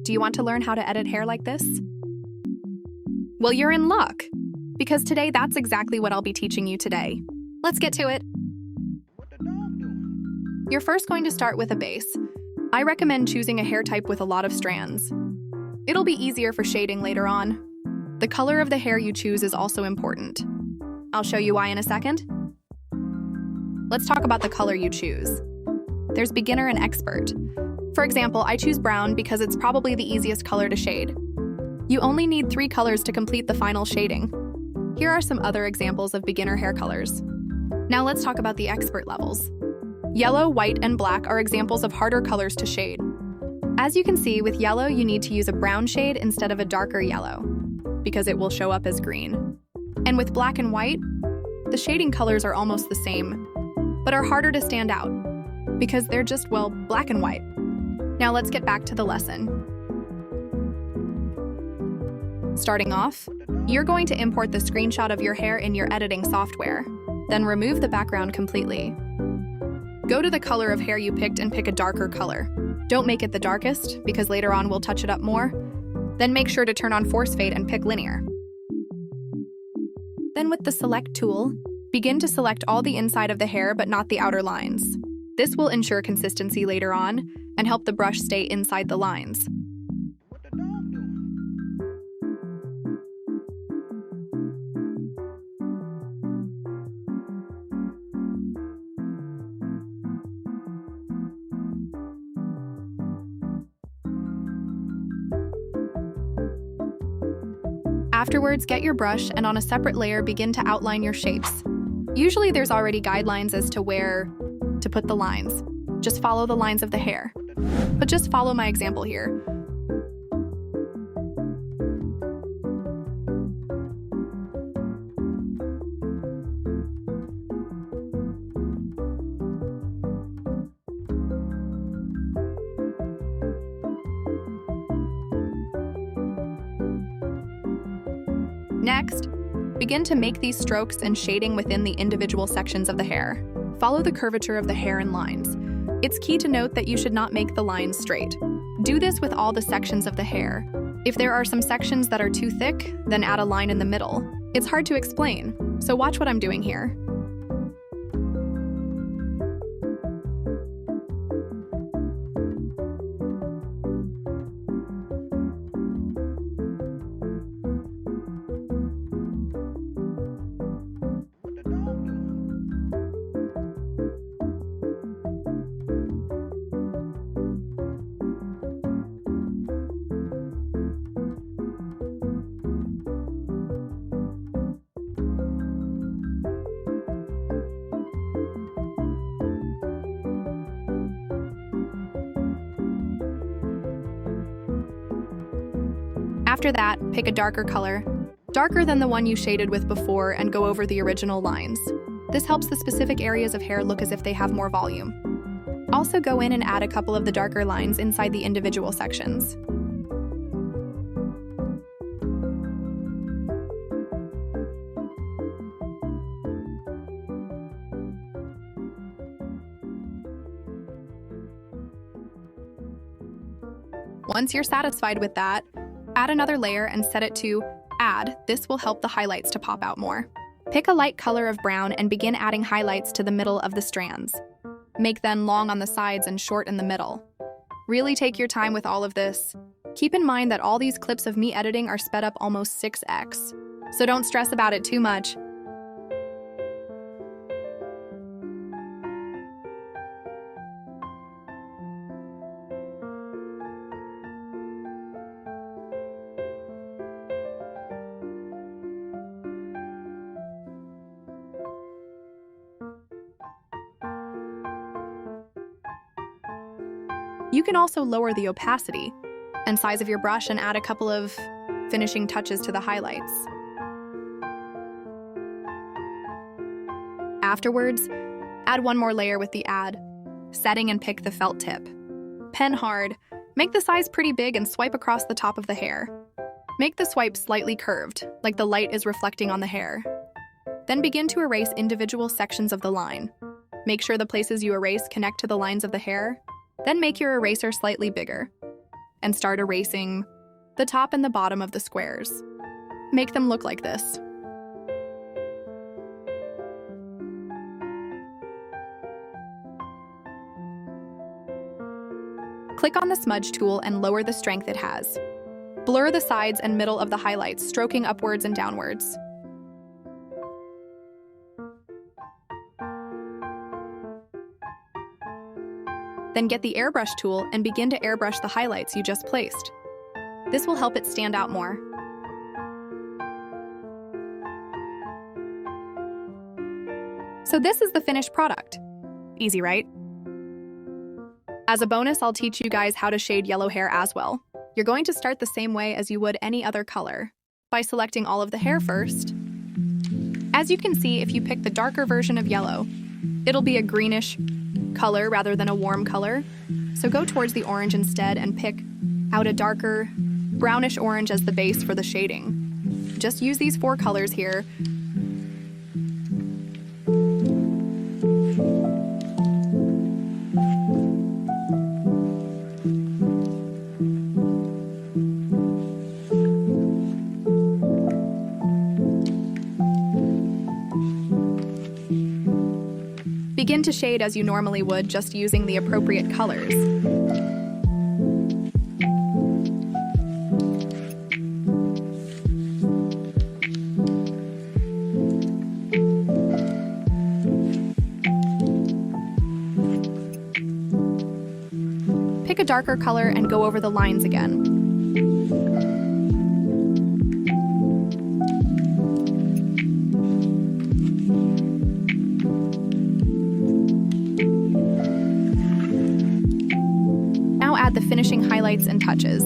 Do you want to learn how to edit hair like this? Well, you're in luck, because today that's exactly what I'll be teaching you today. Let's get to it. You're first going to start with a base. I recommend choosing a hair type with a lot of strands. It'll be easier for shading later on. The color of the hair you choose is also important. I'll show you why in a second. Let's talk about the color you choose. There's beginner and expert. For example, I choose brown because it's probably the easiest color to shade. You only need 3 colors to complete the final shading. Here are some other examples of beginner hair colors. Now let's talk about the expert levels. Yellow, white, and black are examples of harder colors to shade. As you can see, with yellow you need to use a brown shade instead of a darker yellow, because it will show up as green. And with black and white, the shading colors are almost the same, but are harder to stand out, because they're just, well, black and white. Now let's get back to the lesson. Starting off, you're going to import the screenshot of your hair in your editing software, then remove the background completely. Go to the color of hair you picked and pick a darker color. Don't make it the darkest, because later on we'll touch it up more. Then make sure to turn on force fade and pick linear. Then with the select tool, begin to select all the inside of the hair but not the outer lines. This will ensure consistency later on and help the brush stay inside the lines. Afterwards, get your brush and on a separate layer begin to outline your shapes. Usually there's already guidelines as to where to put the lines. Just follow the lines of the hair. But just follow my example here. Next, begin to make these strokes and shading within the individual sections of the hair. Follow the curvature of the hair and lines. It's key to note that you should not make the lines straight. Do this with all the sections of the hair. If there are some sections that are too thick, then add a line in the middle. It's hard to explain, so watch what I'm doing here. After that, pick a darker color, darker than the one you shaded with before, and go over the original lines. This helps the specific areas of hair look as if they have more volume. Also go in and add a couple of the darker lines inside the individual sections. Once you're satisfied with that, add another layer and set it to Add. This will help the highlights to pop out more. Pick a light color of brown and begin adding highlights to the middle of the strands. Make them long on the sides and short in the middle. Really take your time with all of this. Keep in mind that all these clips of me editing are sped up almost 6x, so don't stress about it too much. You can also lower the opacity and size of your brush and add a couple of finishing touches to the highlights. Afterwards, add one more layer with the add setting and pick the felt tip. Pen hard, make the size pretty big and swipe across the top of the hair. Make the swipe slightly curved, like the light is reflecting on the hair. Then begin to erase individual sections of the line. Make sure the places you erase connect to the lines of the hair. Then make your eraser slightly bigger. and start erasing the top and the bottom of the squares. Make them look like this. Click on the smudge tool and lower the strength it has. Blur the sides and middle of the highlights, stroking upwards and downwards. Then get the airbrush tool and begin to airbrush the highlights you just placed. This will help it stand out more. So this is the finished product. Easy, right? As a bonus, I'll teach you guys how to shade yellow hair as well. You're going to start the same way as you would any other color, by selecting all of the hair first. As you can see, if you pick the darker version of yellow, it'll be a greenish color rather than a warm color. So go towards the orange instead and pick out a darker brownish orange as the base for the shading. Just use these 4 colors here. Begin to shade as you normally would, just using the appropriate colors. Pick a darker color and go over the lines again. Add the finishing highlights and touches.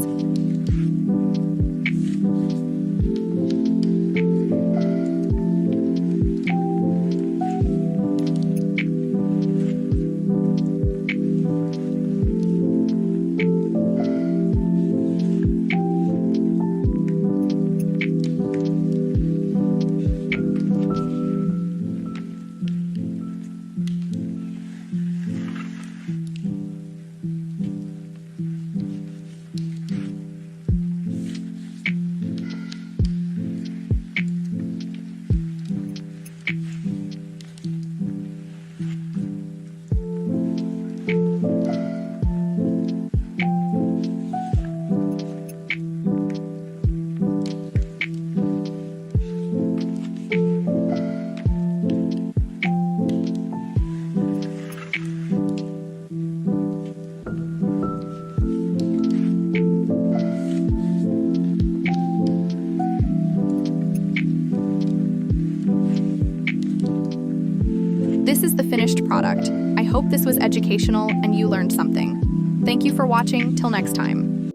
This is the finished product. I hope this was educational and you learned something. Thank you for watching. Till next time.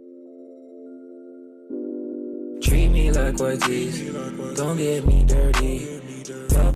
Treat me like what is, don't get me dirty.